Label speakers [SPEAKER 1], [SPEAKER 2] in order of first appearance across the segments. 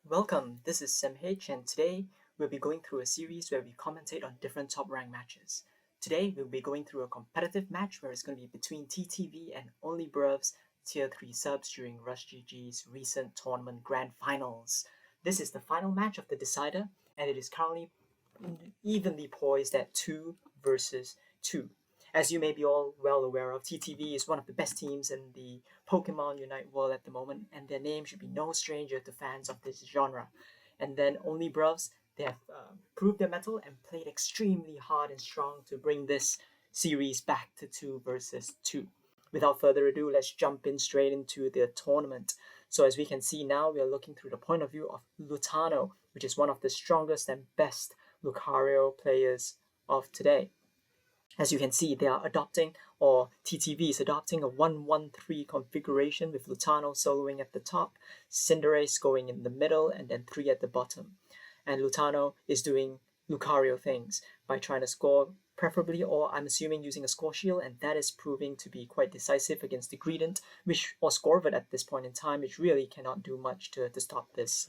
[SPEAKER 1] Welcome, this is SemH, and today we'll be going through a series where we commentate on different top rank matches. Today we'll be going through a competitive match where it's going to be between TTV and OnlyBruvs Tier 3 subs during RushGG's recent tournament grand finals. This is the final match of the decider, and it is currently evenly poised at 2 versus 2. As you may be all well aware of, TTV is one of the best teams in the PokemonUnite world at the moment, and their name should be no stranger to fans of this genre. And then OnlyBruvs, they have proved their mettle and played extremely hard and strong to bring this series back to 2 versus 2. Without further ado, let's jump in straight into the tournament. So as we can see now, we are looking through the point of view of Lucario, which is one of the strongest and best Lucario players of today. As you can see, they are adopting, or TTV is adopting, a 1-1-3 configuration with Lucario soloing at the top, Cinderace going in the middle, and then 3 at the bottom. And Lucario is doing Lucario things by trying to score, preferably, or I'm assuming using a score shield, and that is proving to be quite decisive against the Greedent, or Scorvid at this point in time, which really cannot do much to stop this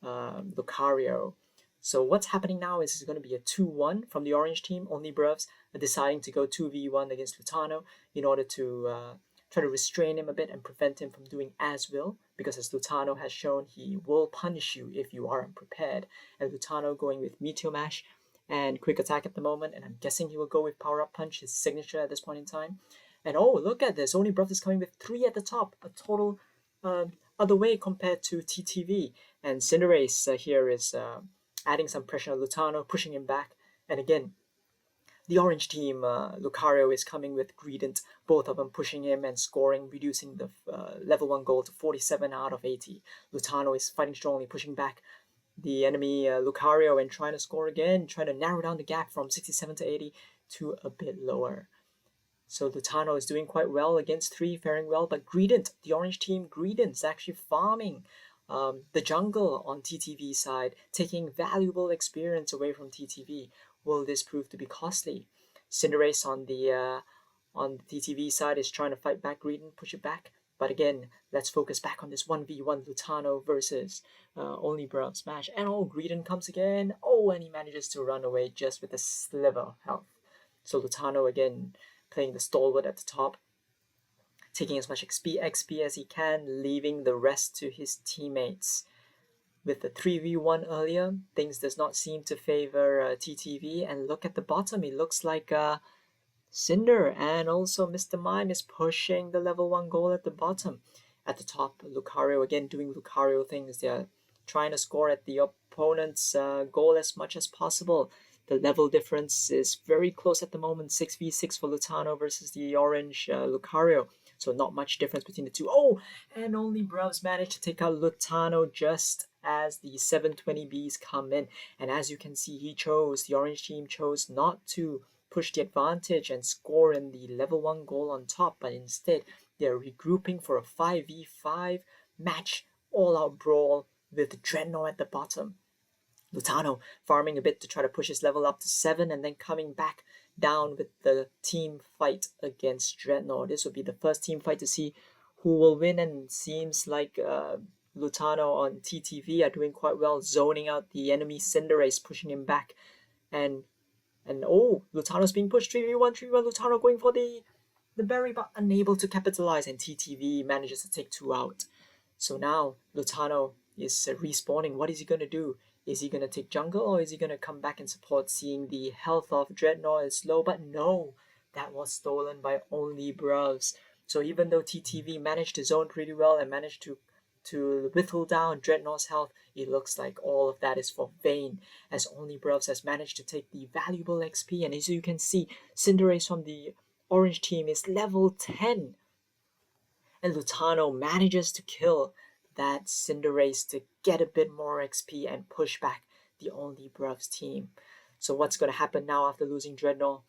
[SPEAKER 1] Lucario. So what's happening now is it's going to be a 2-1 from the orange team. OnlyBruvs are deciding to go 2v1 against Lucario in order to try to restrain him a bit and prevent him from doing as will, because as Lucario has shown, he will punish you if you are unprepared. And Lucario going with Meteor Mash and Quick Attack at the moment, and I'm guessing he will go with Power Up Punch, his signature at this point in time. And oh, look at this, OnlyBruvs is coming with 3 at the top, a total other way compared to TTV. And Cinderace here is adding some pressure on Lucario, pushing him back. And again, the orange team, Lucario is coming with Greedent, both of them pushing him and scoring, reducing the level 1 goal to 47 out of 80. Lucario is fighting strongly, pushing back the enemy Lucario and trying to score again, trying to narrow down the gap from 67 to 80 to a bit lower. So Lucario is doing quite well against 3, faring well, but Greedent, the orange team Greedent, is actually farming the jungle on TTV side, taking valuable experience away from TTV. Will this prove to be costly? Cinderace on the TTV side is trying to fight back Greedent, push it back. But again, let's focus back on this 1v1 Lucario versus OnlyBruvs match. And oh, Greedent comes again. Oh, and he manages to run away just with a sliver of health. So Lucario again playing the stalwart at the top, taking as much XP as he can, leaving the rest to his teammates. With the 3v1 earlier, things does not seem to favor TTV, and look at the bottom, it looks like Cinder and also Mr. Mime is pushing the level 1 goal at the bottom. At the top, Lucario again doing Lucario things. They're trying to score at the opponent's goal as much as possible. The level difference is very close at the moment, 6v6 for Lucario versus the orange Lucario. So not much difference between the two. Oh, and OnlyBruvs managed to take out Lucario just as the 720Bs come in. And as you can see, the orange team chose not to push the advantage and score in the level 1 goal on top, but instead they're regrouping for a 5v5 match, all-out brawl with Dreadnought at the bottom. Lucario farming a bit to try to push his level up to 7 and then coming back down with the team fight against Dreadnought. This will be the first team fight to see who will win, and it seems like Lucario on TTV are doing quite well, zoning out the enemy Cinderace, pushing him back. And oh, Lucario's being pushed 3v1, Lucario going for the berry, but unable to capitalize, and TTV manages to take 2 out. So now Lucario is respawning. What is he going to do? Is he going to take jungle, or is he going to come back and support, seeing the health of Dreadnought is low? But no, that was stolen by OnlyBruvs. So even though TTV managed to zone pretty well and managed to whittle down Dreadnought's health, it looks like all of that is for vain, as OnlyBruvs has managed to take the valuable XP. And as you can see, Cinderace from the orange team is level 10. And Lucario manages to kill that Cinderace to get a bit more XP and push back the OnlyBruvs team. So what's going to happen now after losing Dreadnought?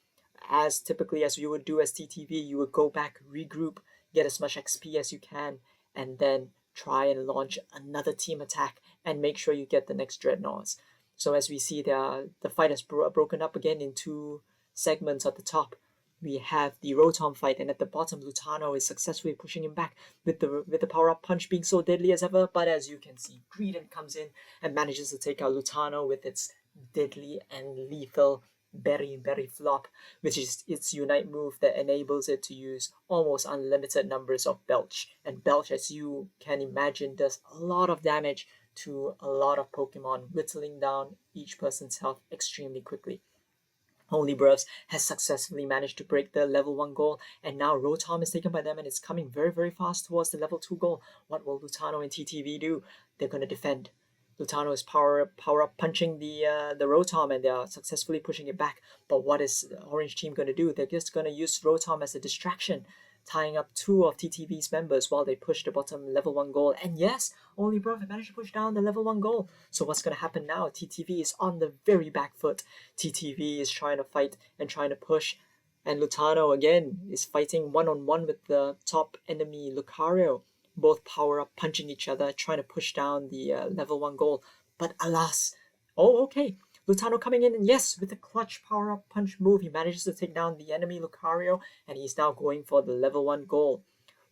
[SPEAKER 1] As typically as you would do as TTV, you would go back, regroup, get as much XP as you can, and then try and launch another team attack and make sure you get the next Dreadnoughts. So as we see, the fight has broken up again in 2 segments at the top. we have the Rotom fight, and at the bottom, Lutano is successfully pushing him back with the power-up punch being so deadly as ever. But as you can see, Greedent comes in and manages to take out Lutano with its deadly and lethal Berry Flop, which is its Unite move that enables it to use almost unlimited numbers of Belch. And Belch, as you can imagine, does a lot of damage to a lot of Pokemon, whittling down each person's health extremely quickly. OnlyBruvs has successfully managed to break the level 1 goal, and now Rotom is taken by them and it's coming very, very fast towards the level 2 goal. What will Lutano and TTV do? They're going to defend. Lutano is power up punching the Rotom, and they are successfully pushing it back. But what is the Orange team going to do? They're just going to use Rotom as a distraction, tying up 2 of TTV's members while they push the bottom level 1 goal. And yes, OnlyBruvs managed to push down the level 1 goal. So what's going to happen now? TTV is on the very back foot. TTV is trying to fight and trying to push. And Lutano, again, is fighting one-on-one with the top enemy, Lucario. Both power up punching each other, trying to push down the level 1 goal. But alas, okay. Lutano coming in, and yes, with the clutch power up punch move, he manages to take down the enemy Lucario, and he's now going for the level 1 goal.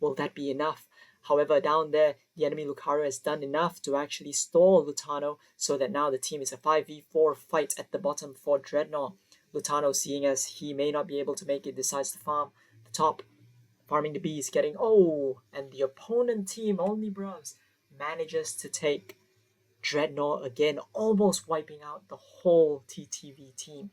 [SPEAKER 1] Will that be enough? However, down there, the enemy Lucario has done enough to actually stall Lutano, so that now the team is a 5v4 fight at the bottom for Dreadnought. Lutano, seeing as he may not be able to make it, decides to farm the top. Farming the bees, getting and the opponent team, OnlyBruvs, manages to take Dreadnought again, almost wiping out the whole TTV team.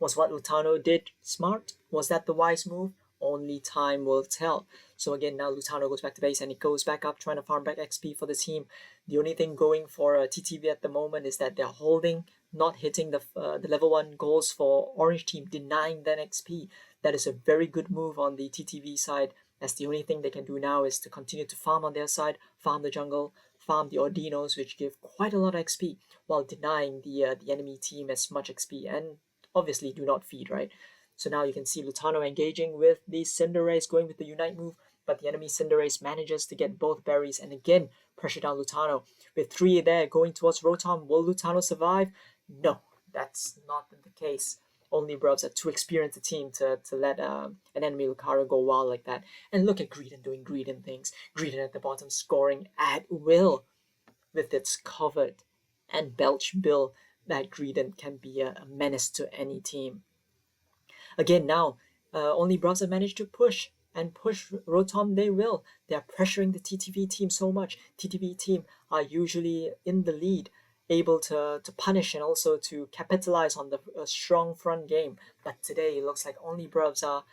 [SPEAKER 1] Was what Lutano did smart? Was that the wise move? Only time will tell. So again, now Lutano goes back to base and he goes back up trying to farm back XP for the team. The only thing going for TTV at the moment is that they're holding, not hitting the level 1 goals for Orange team, denying them XP. That is a very good move on the TTV side, as the only thing they can do now is to continue to farm on their side, farm the jungle, farm the Ordinos, which give quite a lot of XP, while denying the enemy team as much XP, and obviously do not feed, right? So now you can see Lutano engaging with the Cinderace, going with the Unite move, but the enemy Cinderace manages to get both berries and again pressure down Lutano. With 3 there going towards Rotom, will Lutano survive? No, that's not the case. OnlyBruvs are too experienced a team to let an enemy Lucario go wild like that. And look at Greedent doing Greedent things. Greedent at the bottom scoring at will with its covered and Belch bill. That Greedent can be a menace to any team. Again, now, OnlyBruvs have managed to push Rotom. They will. They are pressuring the TTV team so much. TTV team are usually in the lead, able to punish and also to capitalize on the strong front game. But today it looks like OnlyBruvs are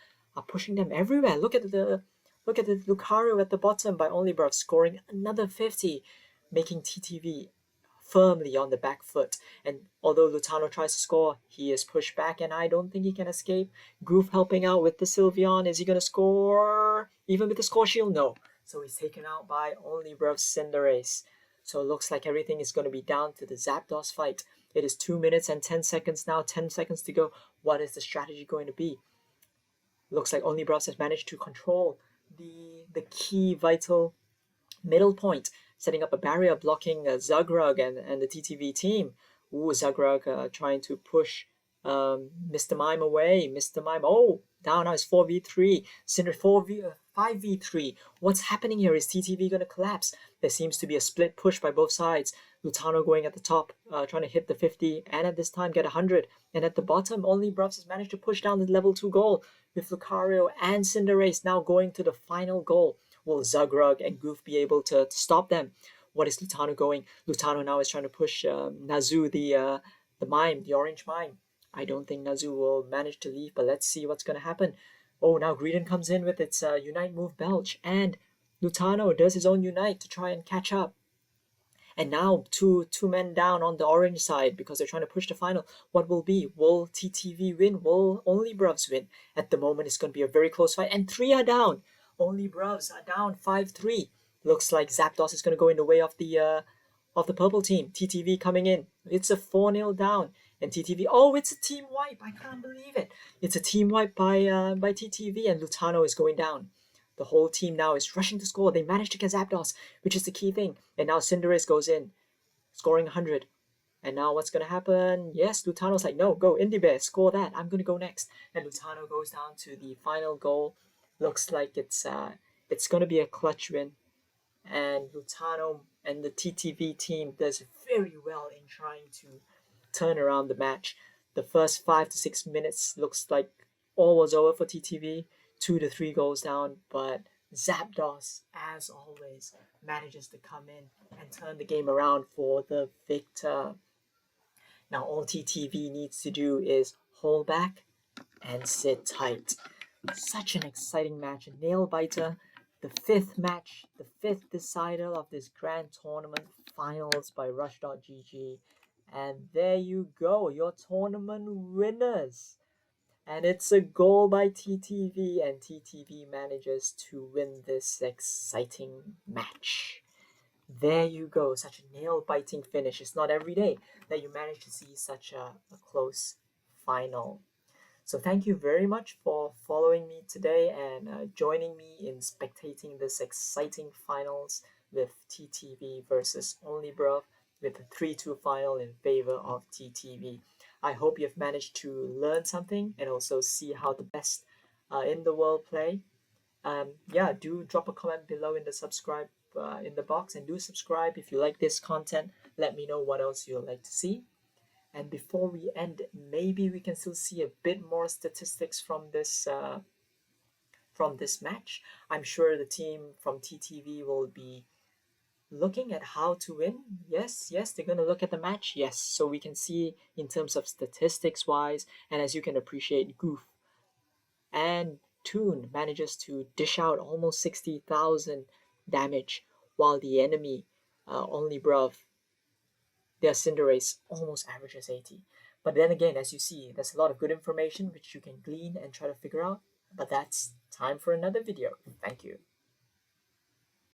[SPEAKER 1] pushing them everywhere. Look at the Lucario at the bottom by OnlyBruvs scoring another 50, making TTV firmly on the back foot. And although Lutano tries to score, he is pushed back and I don't think he can escape. Goof helping out with the Sylveon. Is he going to score? Even with the score shield? No. So he's taken out by OnlyBruvs Cinderace. So it looks like everything is going to be down to the Zapdos fight. It is 2 minutes and 10 seconds now, 10 seconds to go. What is the strategy going to be? Looks like OnlyBruvs has managed to control the key vital middle point, setting up a barrier blocking Zagrug and the TTV team. Zagrug trying to push Mr. Mime away. Mr. Mime, down now it's 4v3. Cinder 5v3. What's happening here? Is TTV going to collapse? There seems to be a split push by both sides. Lutano going at the top, trying to hit the 50, and at this time get 100. And at the bottom, OnlyBruvs has managed to push down the level 2 goal, with Lucario and Cinderace now going to the final goal. Will Zagrug and Goof be able to stop them? What is Lutano going? Lutano now is trying to push Nazu, the mime, the orange mime. I don't think Nazu will manage to leave, but let's see what's going to happen. Now Greedent comes in with its Unite move Belch, and Lutano does his own Unite to try and catch up. And now two men down on the orange side because they're trying to push the final. What will be? Will TTV win? Will OnlyBruvs win? At the moment, it's going to be a very close fight, and 3 are down. OnlyBruvs are down 5-3. Looks like Zapdos is going to go in the way of the purple team. TTV coming in. It's a 4-0 down. And TTV, it's a team wipe. I can't believe it. It's a team wipe by TTV, and Lutano is going down. The whole team now is rushing to score. They managed to get Zapdos, which is the key thing. And now Cinderace goes in, scoring 100. And now what's going to happen? Yes, Lutano's like, no, go, Indie Bear, score that. I'm going to go next. And Lutano goes down to the final goal. Looks like it's going to be a clutch win. And Lutano and the TTV team does very well in trying to turn around the match. The first 5 to 6 minutes looks like all was over for TTV, 2 to 3 goals down, but Zapdos, as always, manages to come in and turn the game around for the victor. Now all TTV needs to do is hold back and sit tight. Such an exciting match, a nail biter. The fifth match, the fifth decider of this grand tournament finals by Rush.gg. And there you go, your tournament winners. And it's a goal by TTV, and TTV manages to win this exciting match. There you go, such a nail-biting finish. It's not every day that you manage to see such a close final. So thank you very much for following me today and joining me in spectating this exciting finals with TTV versus OnlyBruv, with a 3-2 final in favor of TTV. I hope you've managed to learn something and also see how the best in the world play. Yeah, do drop a comment below in the subscribe in the box, and do subscribe if you like this content. Let me know what else you'd like to see. And before we end, maybe we can still see a bit more statistics from this match. I'm sure the team from TTV will be looking at how to win. Yes, they're going to look at the match. Yes, so we can see in terms of statistics wise, and as you can appreciate, Goof and Toon manages to dish out almost 60,000 damage, while the enemy, OnlyBruv, their Cinderace almost averages 80. But then again, as you see, there's a lot of good information which you can glean and try to figure out. But that's time for another video. Thank you.